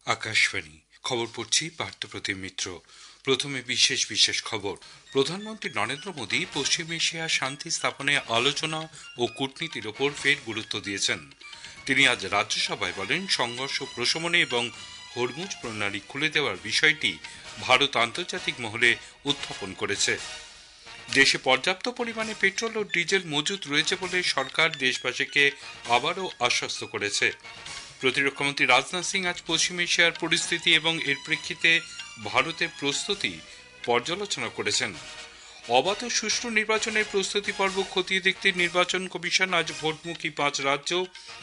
আকাশবাণী খবর পড়ছি পার্থপ্রতিম মিত্র। প্রথমে বিশেষ বিশেষ খবর। প্রধানমন্ত্রী নরেন্দ্র মোদী পশ্চিম এশিয়া শান্তি স্থাপনে আলোচনা ও কূটনীতির ওপর ফের গুরুত্ব দিয়েছেন। তিনি আজ রাজ্যসভায় বলেন, সংঘর্ষ প্রশমনে এবং হরমুজ প্রণালী খুলে দেওয়ার বিষয়টি ভারত আন্তর্জাতিক মহলে উত্থাপন করেছে। দেশে পর্যাপ্ত পরিমাণে পেট্রোল ও ডিজেল মজুত রয়েছে বলে সরকার দেশবাসীকে আবারও আশ্বস্ত করেছে। প্রতিরক্ষামন্ত্রী রাজনাথ সিং আজ পশ্চিম এশিয়ার পরিস্থিতি এবং এর প্রেক্ষিতে ভারতের প্রস্তুতি পর্যালোচনা করেছেন। অবাধ ও সুষ্ঠু নির্বাচনের প্রস্তুতি পর্ব খতিয়ে দেখতে নির্বাচন কমিশন আজ ভোটমুখী 5 রাজ্য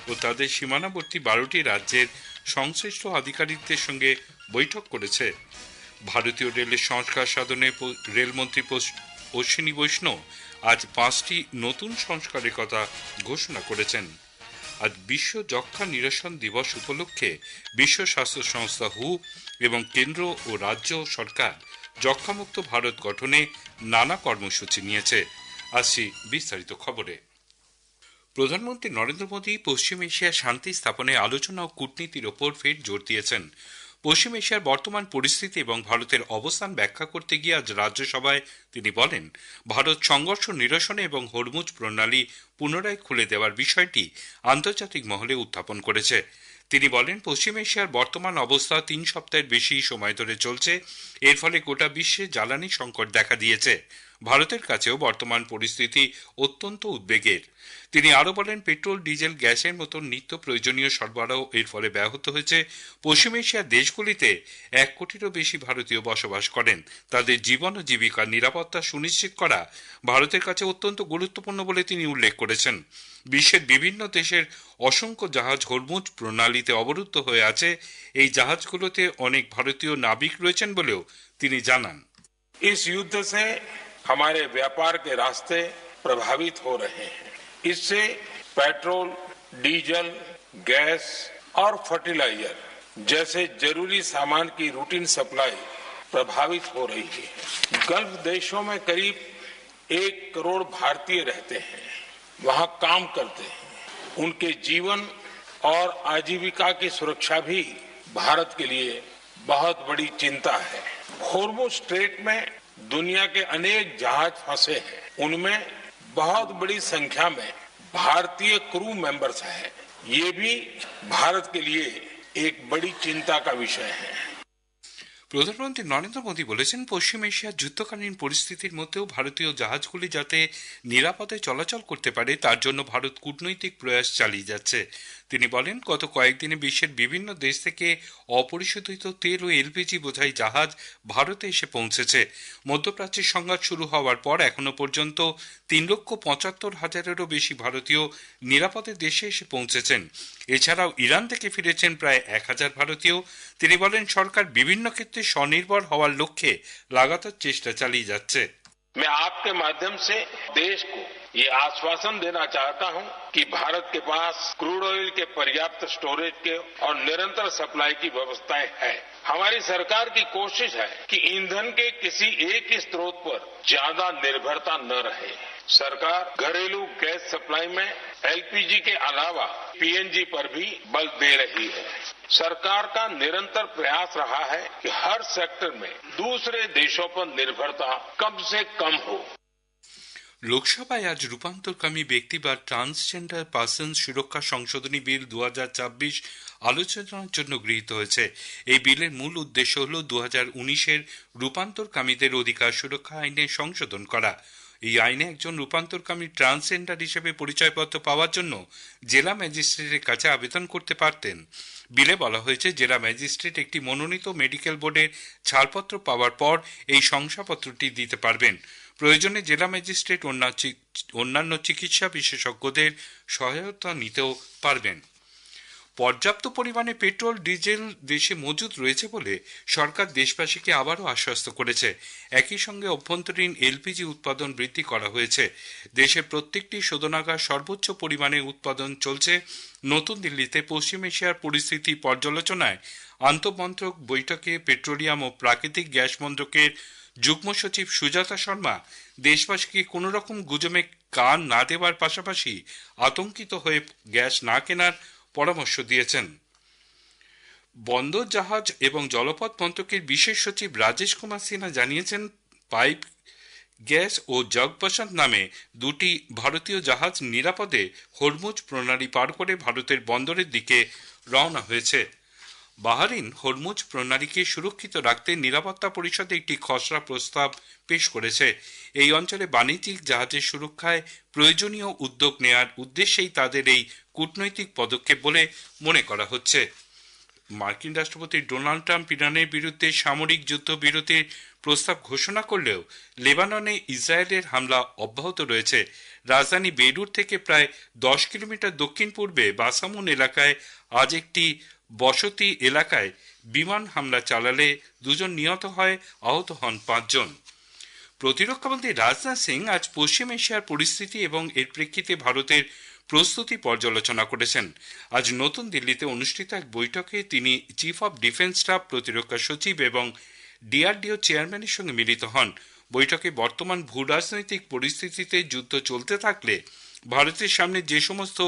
ও তাদের সীমানাবর্তী 12টি রাজ্যের সংশ্লিষ্ট আধিকারিকদের সঙ্গে বৈঠক করেছে। ভারতীয় রেলের সংস্কার সাধনে রেলমন্ত্রী অশ্বিনী বৈষ্ণব আজ 5টি নতুন সংস্কারের কথা ঘোষণা করেছেন। আজ বিশ্ব যক্ষ্মা নিরসন দিবস উপলক্ষে বিশ্ব স্বাস্থ্য সংস্থা হু এবং কেন্দ্র ও রাজ্য সরকার যক্ষ্মামুক্ত ভারত গঠনে নানা কর্মসূচি নিয়েছে। আসছি বিস্তারিত খবরে। প্রধানমন্ত্রী নরেন্দ্র মোদী পশ্চিম এশিয়ার শান্তি স্থাপনে আলোচনা ও কূটনীতির ওপর ফের জোর দিয়েছেন। পশ্চিম এশিয়ার বর্তমান পরিস্থিতি এবং ভারতের অবস্থান ব্যাখ্যা করতে গিয়ে আজ রাজ্যসভায় তিনি বলেন, ভারত সংঘর্ষ নিরসনে এবং হরমুজ প্রণালী পুনরায় খুলে দেওয়ার বিষয়টি আন্তর্জাতিক মহলে উত্থাপন করেছে। তিনি বলেন, পশ্চিম এশিয়ার বর্তমান অবস্থা 3 সপ্তাহের বেশি সময় ধরে চলছে। এর ফলে গোটা বিশ্বে জ্বালানি সংকট দেখা দিয়েছে। ভারতের কাছেও বর্তমান পরিস্থিতি অত্যন্ত উদ্বেগের। তিনি আরো বলেন, পেট্রোল, ডিজেল, গ্যাসের মতন নিত্য প্রয়োজনীয় সরবরাহ এর ফলে ব্যাহত হয়েছে। পশ্চিম এশিয়ার দেশগুলিতে 1 কোটিরও বেশি ভারতীয় বসবাস করেন। তাদের জীবন ও জীবিকার নিরাপত্তা সুনিশ্চিত করা ভারতের কাছে অত্যন্ত গুরুত্বপূর্ণ বলে তিনি উল্লেখ করেছেন। বিশ্বের বিভিন্ন দেশের অসংখ্য জাহাজ হরমুজ প্রণালীতে অবরুদ্ধ হয়ে আছে। এই জাহাজগুলোতে অনেক ভারতীয় নাবিক রয়েছেন বলেও তিনি জানান। इस युद्ध से हमारे व्यापार के रास्ते प्रभावित हो रहे हैं। इससे पेट्रोल, डीजल, गैस और फर्टिलाइजर जैसे जरूरी सामान की रूटीन सप्लाई प्रभावित हो रही है। गल्फ देशों में करीब 1 करोड़ भारतीय रहते हैं, वहां काम करते हैं। उनके जीवन और आजीविका की सुरक्षा भी भारत के लिए बहुत बड़ी चिंता है। होर्मुज स्ट्रेट में दुनिया के अनेक जहाज फंसे हैं, उनमें बहुत बड़ी संख्या में भारतीय क्रू मेंबर्स हैं। ये भी भारत के लिए एक बड़ी चिंता का विषय है। প্রধানমন্ত্রী নরেন্দ্র মোদী বলেছেন, পশ্চিম এশিয়ার যুদ্ধকালীন পরিস্থিতির মধ্যেও ভারতীয় জাহাজগুলি যাতে নিরাপদে চলাচল করতে পারে তার জন্য ভারত কূটনৈতিক প্রয়াস চালিয়ে যাচ্ছে। তিনি বলেন, গত কয়েকদিনে বিশ্বের বিভিন্ন দেশ থেকে অপরিশোধিত তেল ও এলপিজি বোঝাই জাহাজ ভারতে এসে পৌঁছেছে। মধ্যপ্রাচ্যের সংঘাত শুরু হওয়ার পর এখনো পর্যন্ত 3,75,000-এরও বেশি ভারতীয় নিরাপদে দেশে এসে পৌঁছেছেন। এছাড়াও ইরান থেকে ফিরেছেন প্রায় 1,000 ভারতীয়। তিনি বলেন, সরকার বিভিন্ন ক্ষেত্রে স্বনির্ভর হওয়ার লক্ষ্যে লাগাতার চেষ্টা চালিয়ে যাচ্ছে। मैं आपके माध्यम से देश को ये आश्वासन देना चाहता हूं कि भारत के पास क्रूड ऑयल के पर्याप्त स्टोरेज के और निरंतर सप्लाई की व्यवस्थाएं हैं। हमारी सरकार की कोशिश है कि ईंधन के किसी एक ही स्रोत पर ज्यादा निर्भरता न रहे। सरकार घरेलू गैस सप्लाई में एलपीजी के अलावा पीएनजी पर भी बल दे रही है। सरकार का निरंतर प्रयास रहा है कि हर सेक्टर में दूसरे देशों पर निर्भरता कम से कम हो। লোকসভায় আজ রূপান্তরকামী ব্যক্তি বা ট্রান্সজেন্ডার পার্সন সুরক্ষা সংশোধনী বিল 2024 আলোচনার জন্য গৃহীত হয়েছে। এই বিলের মূল উদ্দেশ্য হল 2019-এর রূপান্তরকামীদের অধিকার সুরক্ষা আইনে সংশোধন করা। এই আইনে একজন রূপান্তরকামী ট্রান্সজেন্ডার হিসেবে পরিচয়পত্র পাওয়ার জন্য জেলা ম্যাজিস্ট্রেটের কাছে আবেদন করতে পারতেন। বিলে বলা হয়েছে, জেলা ম্যাজিস্ট্রেট একটি মনোনীত মেডিকেল বোর্ডের ছাড়পত্র পাওয়ার পর এই শংসাপত্রটি দিতে পারবেন। প্রয়োজনে জেলা ম্যাজিস্ট্রেট অন্যান্য চিকিৎসা বিশেষজ্ঞদের সহায়তা নিতেও পারবেন। পর্যাপ্ত পরিমাণে পেট্রোল, ডিজেল দেশে মজুত রয়েছে বলে সরকার দেশবাসীকে আবারও আশ্বস্ত করেছে। একই সঙ্গে অভ্যন্তরীণ এলপিজি উৎপাদন বৃদ্ধি করা হয়েছে। দেশের প্রত্যেকটি শোধনাগার সর্বোচ্চ পরিমাণে উৎপাদন চলছে। নতুন দিল্লিতে পশ্চিম এশিয়ার পরিস্থিতি পর্যালোচনায় আন্তঃমন্ত্রক বৈঠকে পেট্রোলিয়াম ও প্রাকৃতিক গ্যাস মন্ত্রকের যুগ্ম সচিব সুজাতা শর্মা দেশবাসীকে কোনো রকম গুজবে কান না দেওয়ার পাশাপাশি আতঙ্কিত হয়ে গ্যাস না কেনার পরামর্শ দিয়েছেন। বন্দর জাহাজ এবং জলপথ মন্ত্রকের বিশেষ সচিব রাজেশ কুমার সিনহা জানিয়েছেন, পাইপ গ্যাস ও জগবসন্ত নামে দুটি ভারতীয় জাহাজ নিরাপদে হরমুজ প্রণালী পার করে ভারতের বন্দরের দিকে রওনা হয়েছে। বাহরিন হরমুজ প্রণালীকে সুরক্ষিত রাখতে নিরাপত্তা পরিষদে একটি খসড়া প্রস্তাব পেশ করেছে। এই অঞ্চলে বাণিজ্যিক জাহাজের সুরক্ষায় প্রয়োজনীয় উদ্যোগ নেওয়ার উদ্দেশ্যেই তাদের এই কূটনৈতিক পদক্ষেপ বলে মনে করা হচ্ছে। মার্কিন রাষ্ট্রপতি ডোনাল্ড ট্রাম্প ইরানের বিরুদ্ধে সামরিক যুদ্ধবিরতির প্রস্তাব ঘোষণা করলেও লেবাননে ইসরায়েলের হামলা অব্যাহত রয়েছে। রাজধানী বেইরুত থেকে প্রায় 10 কিলোমিটার দক্ষিণ পূর্বে বাসামুন এলাকায় আজ একটি বসতি এলাকায় বিমান হামলা চালালে 2 জন নিহত হয়, আহত হন 5 জন। প্রতিরক্ষামন্ত্রী রাজনাথ সিং আজ পশ্চিম এশিয়ার পরিস্থিতি এবং এর প্রেক্ষিতে ভারতের প্রস্তুতি পর্যালোচনা করেছেন। আজ নতুন দিল্লিতে অনুষ্ঠিত এক বৈঠকে তিনি চিফ অব ডিফেন্স স্টাফ, প্রতিরক্ষা সচিব এবং ডিআরডিও চেয়ারম্যানের সঙ্গে মিলিত হন। বৈঠকে বর্তমান ভূ রাজনৈতিক পরিস্থিতিতে যুদ্ধ চলতে থাকলে ভারতের সামনে যে সমস্ত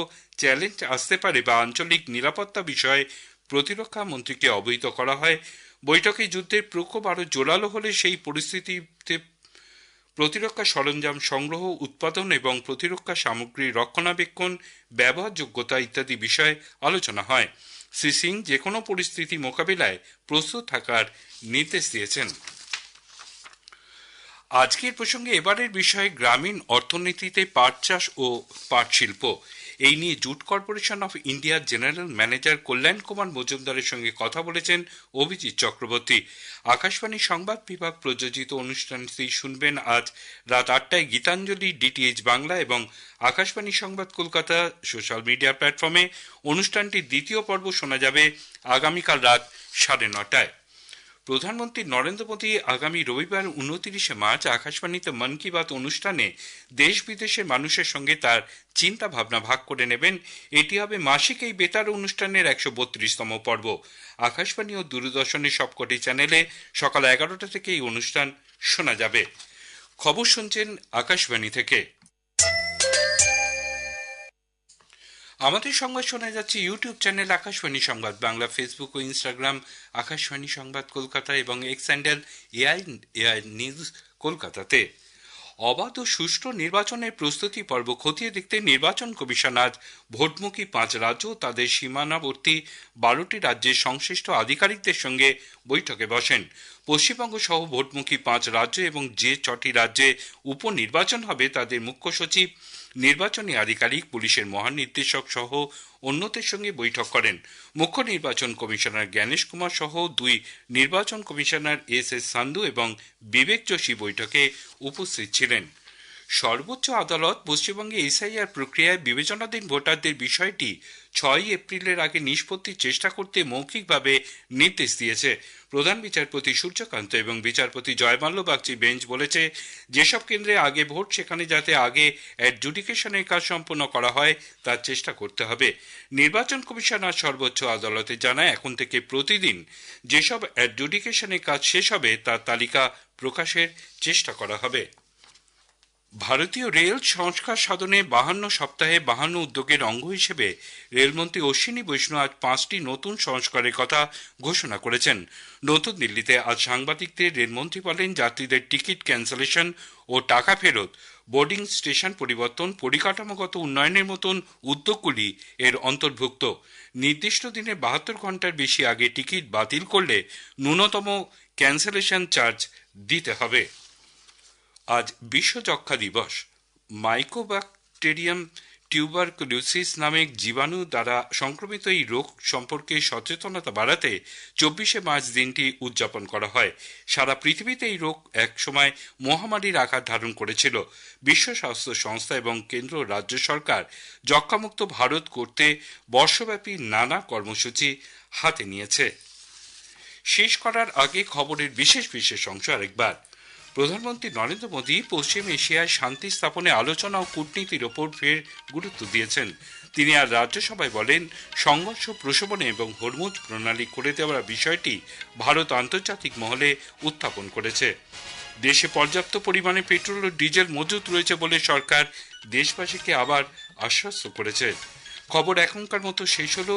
চ্যালেঞ্জ আসতে পারে বা আঞ্চলিক নিরাপত্তা বিষয়ে প্রতিরক্ষা মন্ত্রীকে অবহিত করা হয়। বৈঠকে যুদ্ধের প্রকোপ আরও জোরালো হলে সেই পরিস্থিতিতে প্রতিরক্ষা সরঞ্জাম সংগ্রহ, উৎপাদন এবং প্রতিরক্ষা সামগ্রী রক্ষণাবেক্ষণ, ব্যবহারযোগ্যতা ইত্যাদি বিষয়ে আলোচনা হয়। শ্রী সিং যে কোনো পরিস্থিতি মোকাবিলায় প্রস্তুত থাকার নির্দেশ দিয়েছেন। আজকের প্রসঙ্গে এবারের বিষয় গ্রামীণ অর্থনীতিতে পাট চাষ ও পাট শিল্প। এই নিয়ে জুট কর্পোরেশন অফ ইন্ডিয়ার জেনারেল ম্যানেজার কল্যাণ কুমার মজুমদারের সঙ্গে কথা বলেছেন অভিজিৎ চক্রবর্তী। আকাশবাণী সংবাদ বিভাগ প্রযোজিত অনুষ্ঠানটি শুনবেন আজ রাত 8টায় গীতাঞ্জলি ডিটিএইচ বাংলা এবং আকাশবাণী সংবাদ কলকাতা সোশ্যাল মিডিয়া প্ল্যাটফর্মে। অনুষ্ঠানটির দ্বিতীয় পর্ব শোনা যাবে আগামীকাল রাত 9:30টায়। প্রধানমন্ত্রী নরেন্দ্র মোদী আগামী রবিবার 29 মার্চ আকাশবাণীতে মন কি বাত অনুষ্ঠানে দেশ বিদেশের মানুষের সঙ্গে তার চিন্তা ভাবনা ভাগ করে নেবেন। এটি হবে মাসিক এই বেতার অনুষ্ঠানের 132তম পর্ব। আকাশবাণী ও দূরদর্শনের সবকটি চ্যানেলে সকাল 11টা থেকে এই অনুষ্ঠান শোনা যাবে। খবর শুনছেন আকাশবাণী থেকে। আমাদের সংবাদ শোনা যাচ্ছে ইউটিউব চ্যানেল আকাশবাণী সংবাদ বাংলা, ফেসবুক ও ইনস্টাগ্রাম আকাশবাণী সংবাদ কলকাতা এবং এক্স হ্যান্ডেল এআই নিউজ কলকাতাতে। অবাধ ও সুষ্ঠু নির্বাচনের প্রস্তুতি পর্ব খতিয়ে দেখতে নির্বাচন কমিশন আজ ভোটমুখী 5 রাজ্য ও তাদের সীমানাবর্তী 12টি রাজ্যের সংশ্লিষ্ট আধিকারিকদের সঙ্গে বৈঠকে বসেন। পশ্চিমবঙ্গ সহ ভোটমুখী 5 রাজ্য এবং যে 6টি রাজ্যে উপনির্বাচন হবে তাদের মুখ্য সচিব, নির্বাচনী আধিকারিক, পুলিশের মহানির্দেশক সহ অন্যদের সঙ্গে বৈঠক করেন। মুখ্য নির্বাচন কমিশনার জ্ঞানেশ কুমার সহ 2 নির্বাচন কমিশনার এস সান্ধু এবং বিবেক যোশী বৈঠকে উপস্থিত ছিলেন। সর্বোচ্চ আদালত পশ্চিমবঙ্গে এসআইআর প্রক্রিয়ায় বিবেচনাধীন ভোটারদের বিষয়টি 6 এপ্রিলের আগে নিষ্পত্তির চেষ্টা করতে মৌখিকভাবে নির্দেশ দিয়েছে। প্রধান বিচারপতি সূর্যকান্ত এবং বিচারপতি জয়মাল্য বাগচির বেঞ্চ বলেছে, যেসব কেন্দ্রে আগে ভোট সেখানে যাতে আগে অ্যাডজুডিকেশনের কাজ সম্পন্ন করা হয় তার চেষ্টা করতে হবে। নির্বাচন কমিশন আজ সর্বোচ্চ আদালতে জানায়, এখন থেকে প্রতিদিন যেসব অ্যাডজুডিকেশনের কাজ শেষ হবে তার তালিকা প্রকাশের চেষ্টা করা হবে। ভারতীয় রেল সংস্কার সাধনে 52 সপ্তাহে 52 উদ্যোগের অঙ্গ হিসেবে রেলমন্ত্রী অশ্বিনী বৈষ্ণব আজ 5টি নতুন সংস্কারের কথা ঘোষণা করেছেন। নতুন দিল্লিতে আজ সাংবাদিকদের রেলমন্ত্রী বলেন, যাত্রীদের টিকিট ক্যান্সেলেশন ও টাকা ফেরত, বোর্ডিং স্টেশন পরিবর্তন, পরিকাঠামোগত উন্নয়নের মতন উদ্যোগগুলি এর অন্তর্ভুক্ত। নির্দিষ্ট দিনে 72 ঘন্টার বেশি আগে টিকিট বাতিল করলে ন্যূনতম ক্যান্সেলেশন চার্জ দিতে হবে। আজ বিশ্ব যক্ষ্মা দিবস। মাইকোব্যাকটেরিয়াম টিউবারকুলোসিস নামে জীবাণু দ্বারা সংক্রমিত এই রোগ সম্পর্কে সচেতনতা বাড়াতে 24 মার্চ দিনটি উদযাপন করা হয়। সারা পৃথিবীতে এই রোগ এক সময় মহামারীর আকার ধারণ করেছিল। বিশ্ব স্বাস্থ্য সংস্থা এবং কেন্দ্র রাজ্য সরকার যক্ষ্মামুক্ত ভারত করতে বর্ষব্যাপী নানা কর্মসূচি হাতে নিয়েছে। শেষ করার আগে খবরের বিশেষ অংশ আরেকবার। প্রধানমন্ত্রী নরেন্দ্র মোদী পশ্চিম এশিয়ায় শান্তি স্থাপনে আলোচনা ও কূটনীতির ওপর ফের গুরুত্ব দিয়েছেন। তিনি আর রাজ্যসভায় বলেন, সংঘর্ষ প্রশমনে এবং হরমুজ প্রণালী করে দেওয়ার বিষয়টি ভারত আন্তর্জাতিক মহলে উত্থাপন করেছে। দেশে পর্যাপ্ত পরিমাণে পেট্রোল ও ডিজেল মজুত রয়েছে বলে সরকার দেশবাসীকে আবার আশ্বস্ত করেছে। খবর এখনকার মতো শেষ হলো।